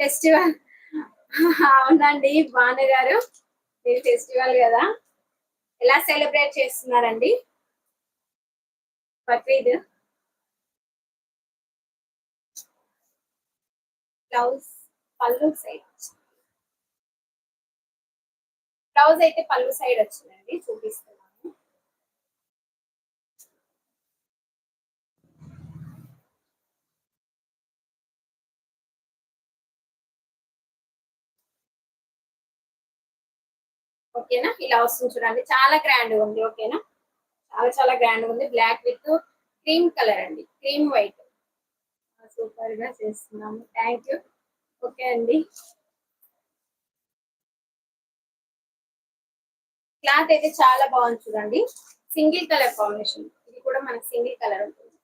Festival అవునండి భాను గారు, ఇది ఫెస్టివల్ కదా, ఎలా సెలబ్రేట్ చేస్తున్నారండి బక్రీద్? బ్లౌజ్ పళ్ళు సైడ్, బ్లౌజ్ అయితే పళ్ళు సైడ్ వచ్చిందండి, చూపిస్తున్నాను. ఓకేనా, ఇలా వస్తుంది చూడండి, చాలా గ్రాండ్ ఉంది. ఓకేనా, చాలా చాలా గ్రాండ్ ఉంది. బ్లాక్ విత్ క్రీమ్ కలర్ అండి, క్రీమ్ వైట్. సూపర్ గా చేస్తున్నాము, థ్యాంక్ యూ. ఓకే అండి, క్లాత్ అయితే చాలా బాగుంది చూడండి, సింగిల్ కలర్ కాంబినేషన్. ఇది కూడా మనకి సింగిల్ కలర్ ఉంటుంది.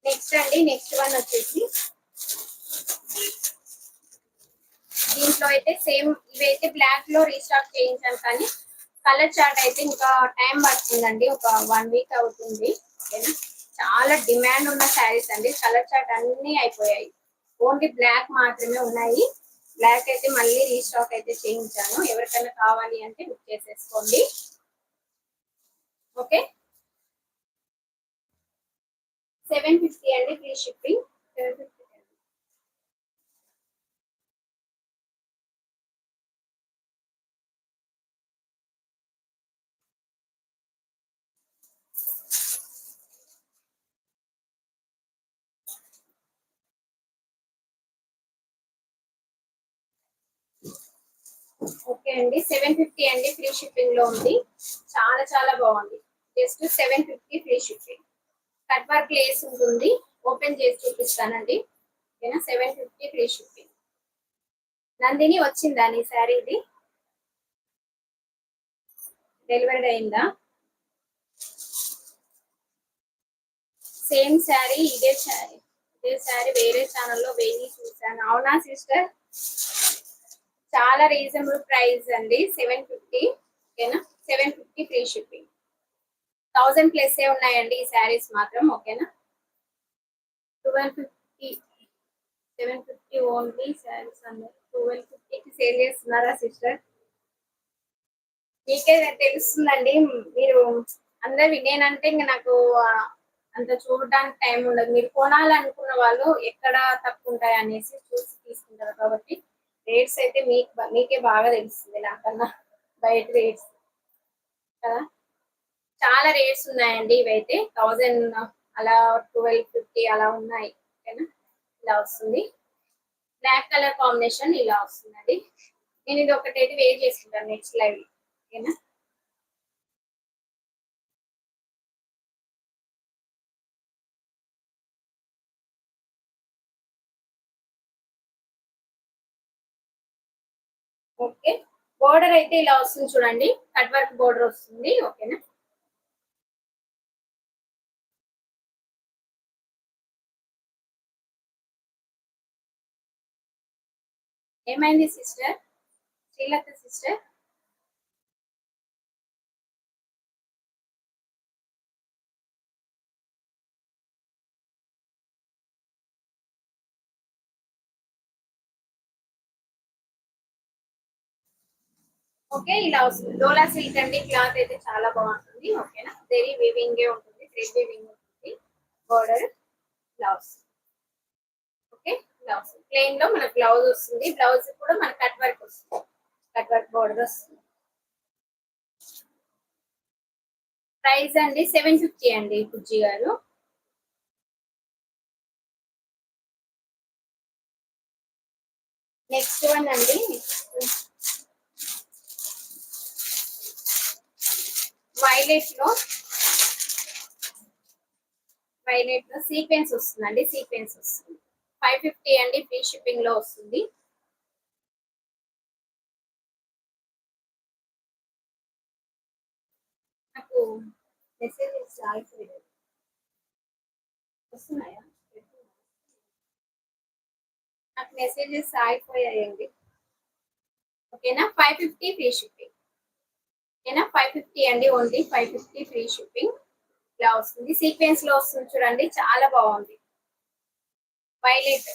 నెక్స్ట్ అండి, నెక్స్ట్ వన్ వచ్చేసి దీంట్లో అయితే సేమ్ ఇవైతే బ్లాక్ లో రీస్టాక్ చేయించాను, కానీ కలర్ చార్ట్ అయితే ఇంకా టైం పడుతుందండి, ఒక 1 వీక్ అవుతుంది. ఓకేనా, చాలా డిమాండ్ ఉన్న శారీస్ అండి. కలర్ చార్ట్ అన్ని అయిపోయాయి, ఓన్లీ బ్లాక్ మాత్రమే ఉన్నాయి. బ్లాక్ అయితే మళ్ళీ రీస్టాక్ అయితే చేయించాను, ఎవరికైనా కావాలి అంటే బుక్ చేసేసుకోండి. ఓకే, 750 అండి, ఫ్రీ షిప్పింగ్. 750. ఓకే అండి, 750 అండి, ఫ్రీ షిప్పింగ్ లో ఉంది. చాలా చాలా బాగుంది, just 750 free shipping. Cut work lace ఉంటుంది, ఓపెన్ చేసి చూపిస్తానండి. ఓకేనా, 750 ఫ్రీ షిప్పింగ్. నందిని వచ్చిందా నీ శారీ? ఇది డెలివరీ అయిందా? సేమ్ శారీ, ఇదే శారీ, ఇదే శారీ వేరే ఛానల్లో వేయి చూసాను. అవునా సిస్టర్? చాలా రీజనబుల్ ప్రైస్ అండి, 750. ఓకేనా, 750 ఫ్రీ షిప్పింగ్. 1000 ప్లస్ ఏ ఉన్నాయండి ఈ శారీస్ మాత్రం. ఓకేనా, 1250, 750 ఓన్లీ శారీస్ అందరు 1250కి సేల్ చేస్తున్నారా సిస్టర్? మీకే తెలుస్తుందండి, మీరు అందరు నేనంటే ఇంక నాకు అంత చూడడానికి టైం ఉండదు. మీరు కొనాలనుకున్న వాళ్ళు ఎక్కడ తక్కువ ఉంటాయి అనేసి చూసి తీసుకుంటారు, కాబట్టి రేట్స్ అయితే మీకే బాగా తెలుస్తుంది నాకన్నా బయట రేట్స్ కదా. చాలా రేట్స్ ఉన్నాయండి, ఇవైతే 1000 అలా, 1250 అలా ఉన్నాయి. ఓకేనా, ఇలా వస్తుంది, బ్లాక్ కలర్ కాంబినేషన్ ఇలా వస్తుందండి. నేను ఇది ఒకటైతే వేర్ చేసుకుంటాను నెక్స్ట్ లైవ్. ఓకేనా, ఓకే. బోర్డర్ అయితే ఇలా వస్తుంది చూడండి, కట్ వర్క్ బోర్డర్ వస్తుంది. ఓకేనా, ఏమైంది సిస్టర్, శ్రీలత సిస్టర్? ఓకే, ఇలా వస్తుంది. డోలా సిల్క్ అండి, క్లాత్ అయితే చాలా బాగుంటుంది. ఓకేనా, వెరీ వీవింగ్ ఉంటుంది, థ్రెడ్ వీవింగ్ ఉంటుంది. బోర్డర్ ఇలా వస్తుంది. ఓకే, ఇలా వస్తుంది. ప్లెయిన్ లో మనకు బ్లౌజ్ వస్తుంది, బ్లౌజ్ కూడా మన కట్ వర్క్ వస్తుంది, కట్ వర్క్ బోర్డర్ వస్తుంది. ప్రైస్ అండి 750 అండి బుజ్జి గారు. నెక్స్ట్ వన్ అండి, వైలెట్ లో, వైలెట్ లో సీక్వెన్స్ వస్తుందండి, సీక్వెన్స్ వస్తుంది. 550 అండి, ఫ్రీ షిప్పింగ్ లో వస్తుంది. నాకు మెసేజెస్ వస్తున్నాయా? నాకు మెసేజెస్ ఆగిపోయాయండి. ఓకేనా, 550 ఫ్రీ షిప్పింగ్. ఓకేనా, 550 అండి, ఓన్లీ 550 ఫ్రీ షిప్పింగ్. ఇలా వస్తుంది, సీక్వెన్స్ లో వస్తుంది చూడండి, చాలా బాగుంది. వైలెట్